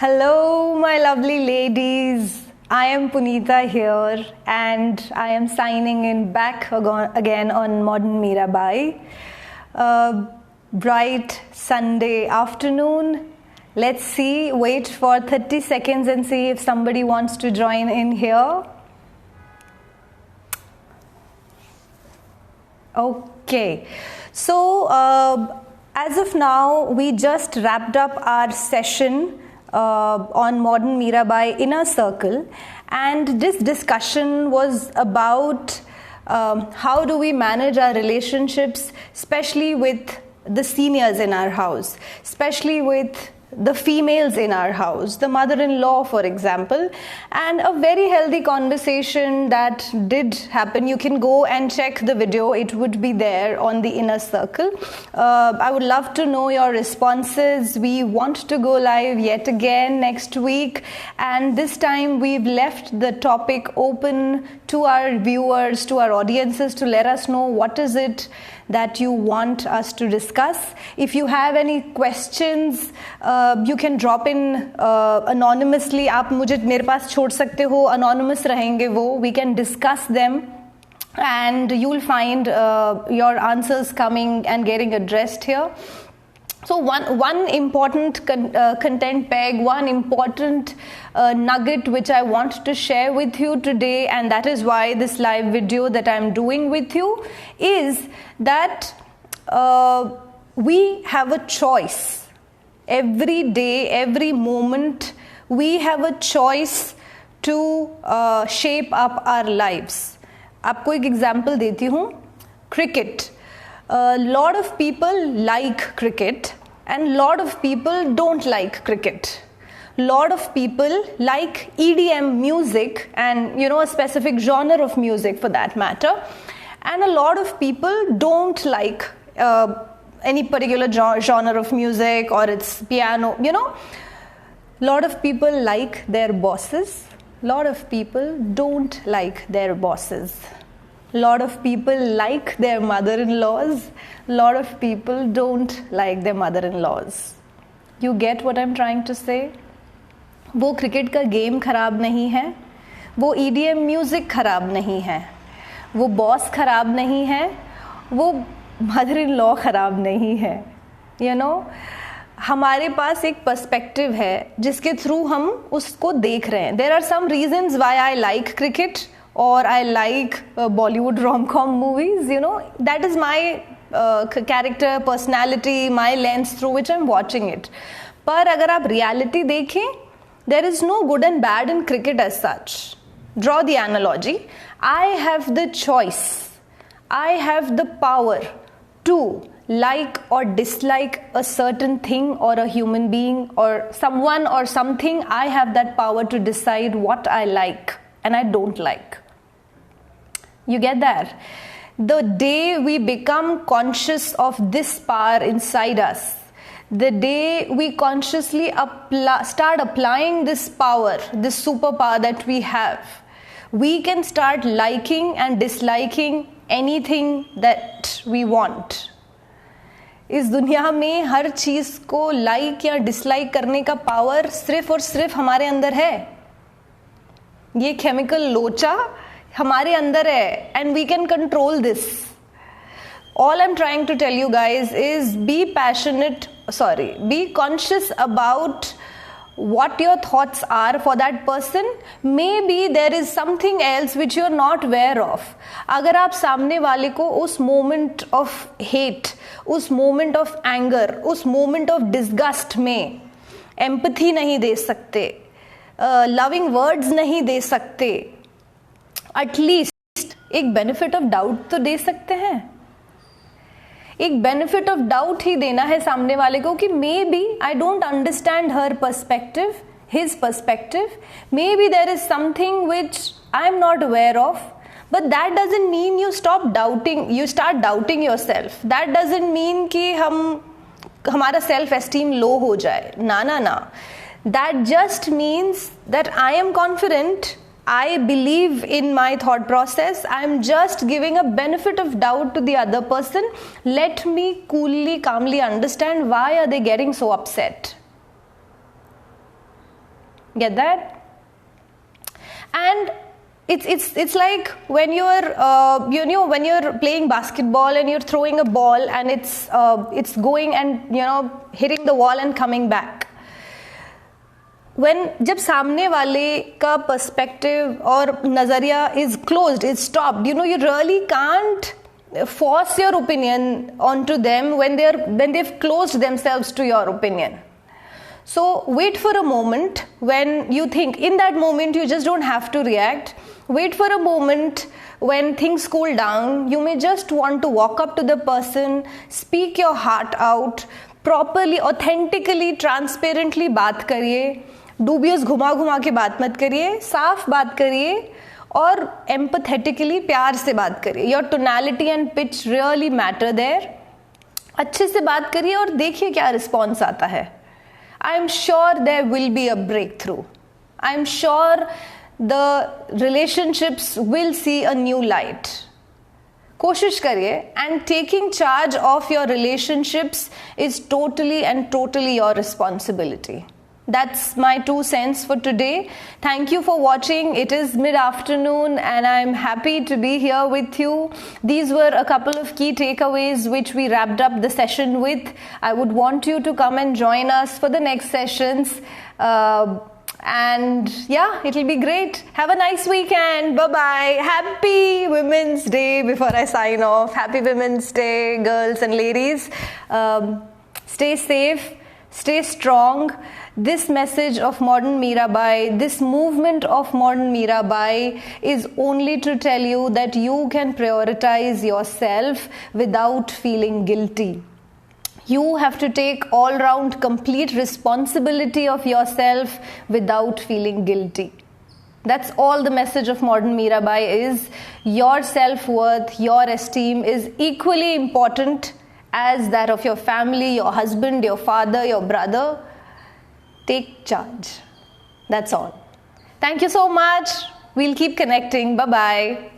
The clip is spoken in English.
Hello, my lovely ladies. I am Punita here, and I am signing in back again on Modern Mirabai. Bright Sunday afternoon. Let's see, wait for 30 seconds and see if somebody wants to join in here. Okay, so as of now, we just wrapped up our session on Modern Mirabai Inner Circle, and this discussion was about how do we manage our relationships, especially with the seniors in our house, especially with the females in our house, the mother-in-law, for example, and a very healthy conversation that did happen. You can go and check the video. It would be there on the Inner Circle. I would love to know your responses. We want to go live yet again next week, and this time we've left the topic open to our viewers, to our audiences, to let us know what is it that you want us to discuss. If you have any questions, you can drop in anonymously. आप मुझे मेरे पास छोड़ सकते हो, anonymous रहेंगे वो. We can discuss them, and you'll find your answers coming and getting addressed here. So one important content peg, one important nugget which I want to share with you today, and that is why this live video that I'm doing with you, is that we have a choice. Every day, every moment, we have a choice to shape up our lives. आपको एक example देती हूँ. Cricket. A lot of people like cricket and lot of people don't like cricket. Lot of people like EDM music and a specific genre of music for that matter, and a lot of people don't like any particular genre of music or it's piano. Lot of people like their bosses, lot of people don't like their bosses. Lot of people like their mother-in-laws. Lot of people don't like their mother-in-laws. You get what I'm trying to say? वो cricket का game खराब नहीं है, वो EDM music खराब नहीं है, वो बॉस खराब नहीं है, वो मदर-इन-लॉ खराब नहीं है. हमारे पास एक पर्सपेक्टिव है जिसके थ्रू हम उसको देख रहे हैं. There are some reasons why I like cricket or I like Bollywood rom-com movies. That is my character, personality, my lens through which I'm watching it. पर अगर आप reality देखें, there is no good and bad in cricket as such. Draw the analogy. I have the choice. I have the power to like or dislike a certain thing or a human being or someone or something. I have that power to decide what I like and I don't like. You get that? The day we become conscious of this power inside us, the day we consciously start applying this power, this superpower that we have, we can start liking and disliking anything that we want. इस दुनिया में हर चीज को like या dislike करने का power सिर्फ और सिर्फ हमारे अंदर है. ये केमिकल लोचा हमारे अंदर है, and we can control this. All I'm trying to tell you guys is be conscious about what your thoughts are for that person. Maybe there is something else which you're not aware of. अगर आप सामने वाले को उस moment of hate, उस moment of anger, उस moment of disgust में empathy नहीं दे सकते, loving words नहीं दे सकते, at least एक benefit of doubt तो दे सकते हैं. एक benefit of doubt ही देना है सामने वाले को कि maybe I don't understand her perspective, his perspective. Maybe there is something which I am not aware of. But that doesn't mean you stop doubting, you start doubting yourself. That doesn't mean कि हमारा self-esteem low हो जाए. ना. That just means that I am confident, I believe in my thought process, I am just giving a benefit of doubt to the other person. Let me coolly, calmly understand why are they getting so upset. Get that? And it's like when you're when you're playing basketball and you're throwing a ball and it's going and hitting the wall and coming back. When जब सामने वाले का perspective और नजरिया is closed, is stopped, you really can't force your opinion onto them when they've closed themselves to your opinion. So wait for a moment when you think. In that moment, you just don't have to react. Wait for a moment when things cool down. You may just want to walk up to the person, speak your heart out, properly, authentically, transparently बात करिए. Dubious घुमा के बात मत करिए, साफ बात करिए और empathetically प्यार से बात करिए. Your tonality and pitch really matter there. अच्छे से बात करिए और देखिए क्या रिस्पॉन्स आता है. I am sure there will be a breakthrough. I am sure the relationships will see a new light. कोशिश करिए, and taking charge of your relationships is totally and totally your responsibility. That's my 2 cents for today. Thank you for watching. It is mid-afternoon and I'm happy to be here with you. These were a couple of key takeaways which we wrapped up the session with. I would want you to come and join us for the next sessions. And yeah, it'll be great. Have a nice weekend. Bye-bye. Happy Women's Day before I sign off. Happy Women's Day, girls and ladies. Stay safe. Stay strong. This message of modern Mirabai, this movement of modern Mirabai is only to tell you that you can prioritize yourself without feeling guilty. You have to take all-round complete responsibility of yourself without feeling guilty. That's all the message of modern Mirabai is. Your self-worth, your esteem is equally important as that of your family, your husband, your father, your brother. Take charge. That's all. Thank you so much. We'll keep connecting. Bye-bye.